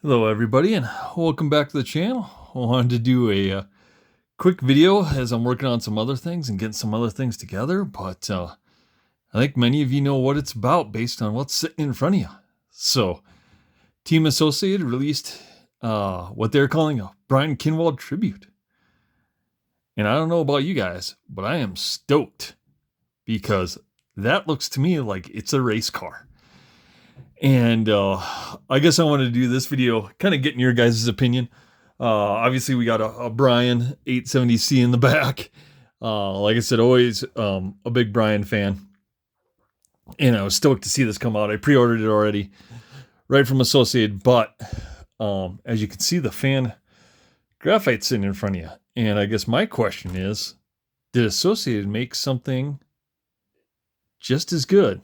Hello everybody and welcome back to the channel. I wanted to do a quick video as I'm working on some other things and getting some other things together, but I think many of you know what it's about based on what's sitting in front of you. So Team Associated released what they're calling a Brian Kinwald tribute. And I don't know about you guys, but I am stoked because that looks to me like it's a race car. And I guess I wanted to do this video kind of getting your guys' opinion. Obviously, we got a Brian 870C in the back. Like I said, always a big Brian fan. And I was stoked to see this come out. I pre-ordered it already, right from Associated. But as you can see, the fan graphite sitting in front of you. And I guess my question is, did Associated make something just as good,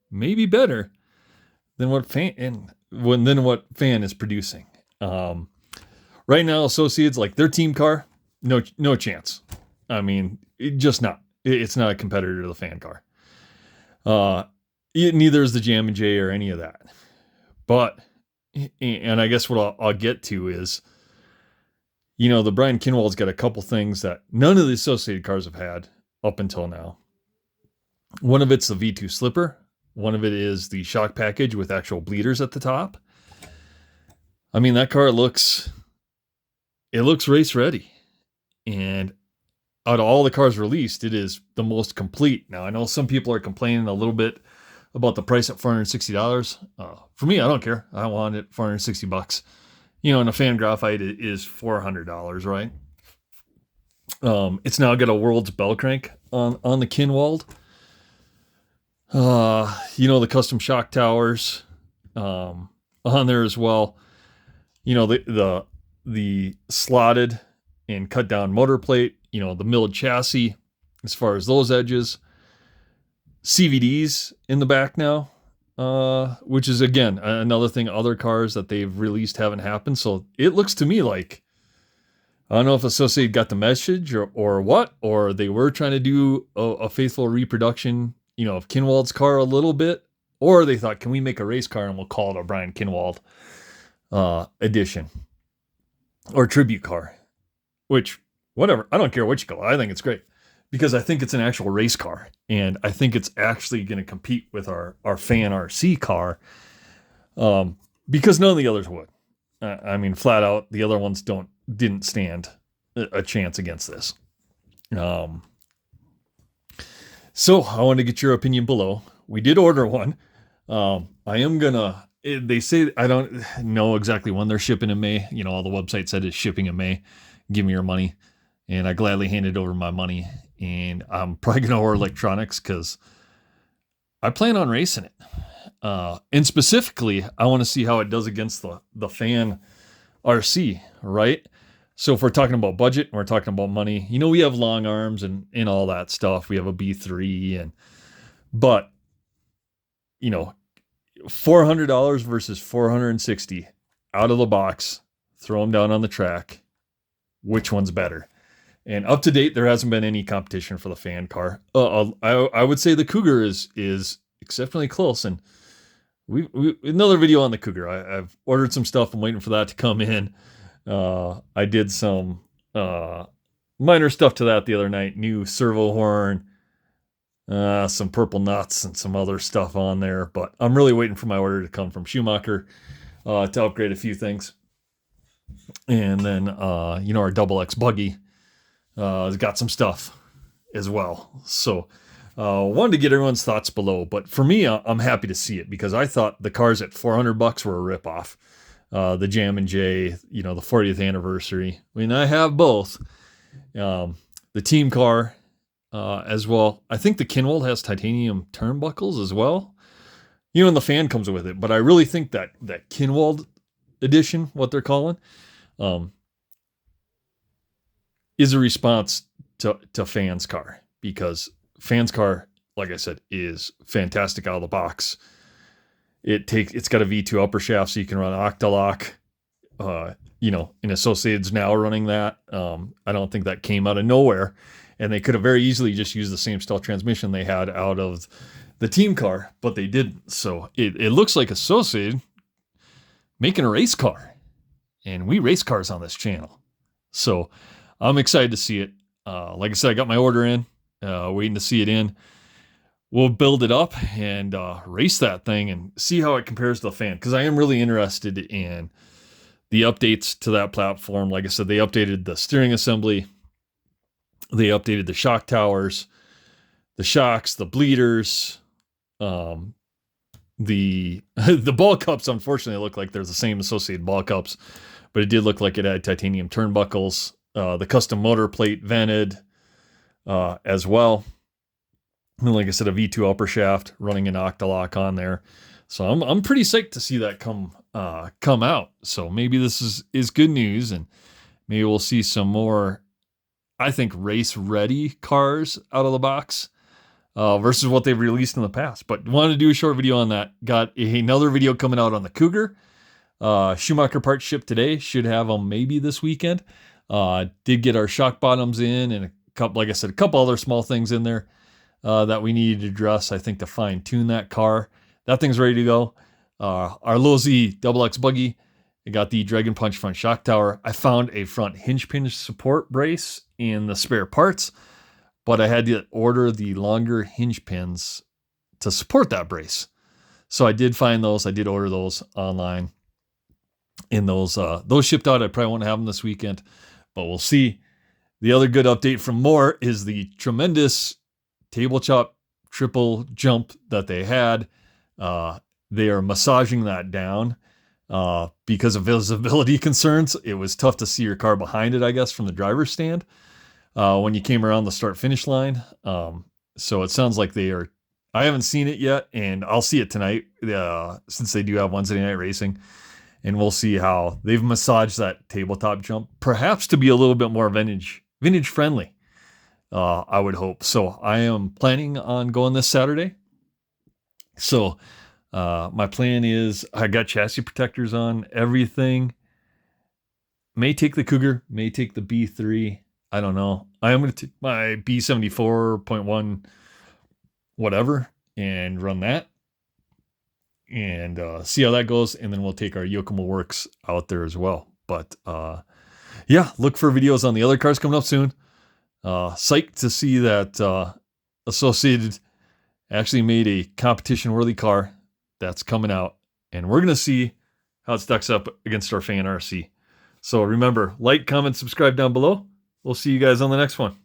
maybe better, than what fan is producing? Right now, Associates, like their team car, no chance. I mean, just not. It's not a competitor to the fan car. Neither is the Jam and J or any of that. But, and I guess what I'll get to is, the Brian Kinwald's got a couple things that none of the Associated cars have had up until now. One of it's the V2 slipper. One of it is the shock package with actual bleeders at the top. I mean, that car looks race ready. And out of all the cars released, it is the most complete. Now, I know some people are complaining a little bit about the price at $460. For me, I don't care. I want it $460. And a fan graphite is $400, right? It's now got a world's bell crank on the Kinwald. The custom shock towers on there as well. The slotted and cut down motor plate, the milled chassis as far as those edges. CVDs in the back now, which is, again, another thing other cars that they've released haven't happened. So it looks to me like, I don't know if Associated got the message or what, or they were trying to do a faithful reproduction of Kinwald's car a little bit, or they thought, can we make a race car and we'll call it a Brian Kinwald edition or tribute car, which, whatever. I don't care what you call it. I think it's great because I think it's an actual race car, and I think it's actually going to compete with our fan RC car, because none of the others would. I mean, flat out, the other ones didn't stand a chance against this. So I want to get your opinion below. We did order one. They say, I don't know exactly when they're shipping in May. All the website said it's shipping in May. Give me your money. And I gladly handed over my money. And I'm probably going to order electronics because I plan on racing it. And specifically, I want to see how it does against the fan RC, right? So if we're talking about budget and we're talking about money, we have long arms and all that stuff. We have a B3 but $400 versus $460 out of the box, throw them down on the track. Which one's better? And up to date, there hasn't been any competition for the fan car. I would say the Cougar is exceptionally close. And we another video on the Cougar. I've ordered some stuff. I'm waiting for that to come in. I did some minor stuff to that the other night. New servo horn, some purple nuts, and some other stuff on there. But I'm really waiting for my order to come from Schumacher to upgrade a few things. And then, our Double X buggy has got some stuff as well. So wanted to get everyone's thoughts below. But for me, I'm happy to see it because I thought the cars at $400 were a ripoff. The Jam and J, the 40th anniversary. I mean, I have both. The team car as well. I think the Kinwald has titanium turnbuckles as well. And the fan comes with it. But I really think that Kinwald edition, what they're calling, is a response to Fan's car. Because Fan's car, like I said, is fantastic out of the box. It's got a V2 upper shaft, so you can run Octalock. And Associated's now running that. I don't think that came out of nowhere, and they could have very easily just used the same style transmission they had out of the team car, but they didn't. So it looks like Associated making a race car. And we race cars on this channel. So I'm excited to see it. Like I said, I got my order in, waiting to see it in. We'll build it up and race that thing and see how it compares to the fan. Because I am really interested in the updates to that platform. Like I said, they updated the steering assembly. They updated the shock towers, the shocks, the bleeders. The ball cups, unfortunately, look like they're the same associated ball cups. But it did look like it had titanium turnbuckles. The custom motor plate vented as well. And like I said, a V2 upper shaft running an Octalock on there. So I'm pretty psyched to see that come out. So maybe this is good news, and maybe we'll see some more, I think, race-ready cars out of the box versus what they've released in the past. But wanted to do a short video on that. Got another video coming out on the Cougar. Schumacher parts shipped today. Should have them maybe this weekend. Did get our shock bottoms in, and a couple, like I said, a couple other small things in there that we needed to address, I think, to fine tune that car. That thing's ready to go. Our Low Z XX buggy, I got the Dragon Punch front shock tower. I found a front hinge pin support brace in the spare parts, but I had to order the longer hinge pins to support that brace. So I did find those. I did order those online. And those shipped out. I probably won't have them this weekend, but we'll see. The other good update from More is the tremendous table chop triple jump that they had. They are massaging that down because of visibility concerns. It was tough to see your car behind it, I guess, from the driver's stand when you came around the start-finish line. So it sounds like they are. I haven't seen it yet, and I'll see it tonight since they do have Wednesday night racing. And we'll see how they've massaged that tabletop jump, perhaps to be a little bit more vintage friendly. I would hope. So I am planning on going this Saturday. So my plan is I got chassis protectors on everything. May take the Cougar, may take the B3. I don't know. I am going to take my B74.1 whatever and run that. And see how that goes, and then we'll take our Yokomo Works out there as well. But yeah, look for videos on the other cars coming up soon. Psyched to see that Associated actually made a competition-worthy car that's coming out, and we're going to see how it stacks up against our fan RC. So remember, like, comment, subscribe down below. We'll see you guys on the next one.